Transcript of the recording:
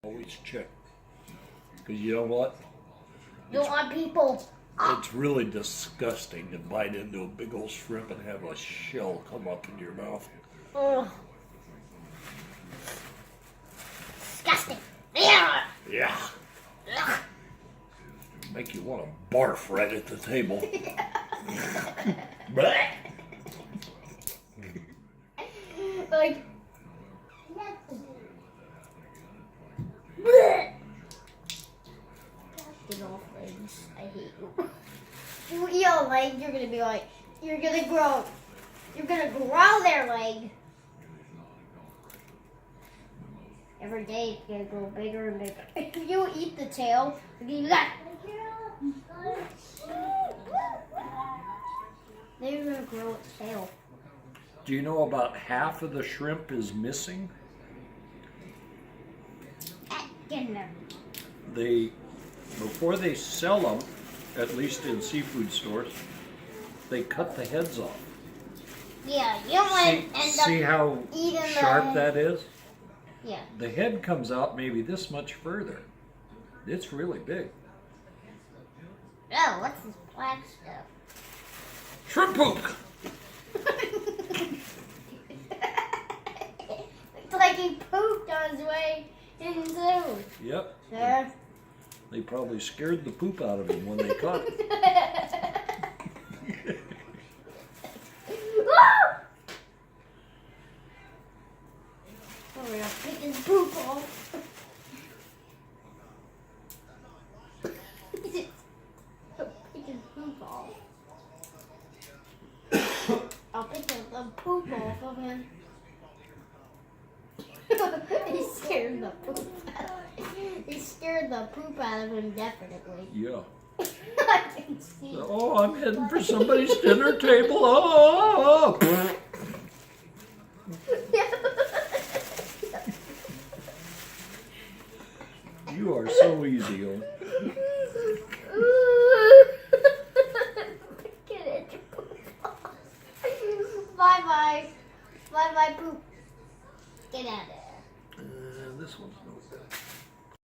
Always check. Because you know what? You don't want people. It's really disgusting to bite into a big old shrimp and have a shell come up in your mouth. Ugh. Disgusting. Yeah. Yeah. Ugh. Make you want to barf right at the table. Blech. Like. Blech. Get off legs. I hate you. You eat a leg, you're gonna be like, you're gonna grow their leg. Every day it's gonna grow bigger and bigger. If you eat the tail, you got. They're gonna grow its tail. Do you know about half of the shrimp is missing? Get in there. Before they sell them, at least in seafood stores, they cut the heads off. Yeah, you don't want to end See up how eating sharp that is? Yeah. The head comes out maybe this much further. It's really big. Oh, what's this black stuff? Shrimp poop! It's like he pooped on his way in the zoo. Yep. Yeah. They probably scared the poop out of him when they caught him. Oh, we're gonna pick his poop off. Pick his poop off. I'll pick the poop off of him. He scared the poop out of him. He scared the poop out of him, definitely. Yeah. I can see. Oh, I'm heading for somebody's dinner table. Oh, oh, oh. You are so easy, Owen. Get it. Bye bye. Bye bye poop. Get out of there. This one's not.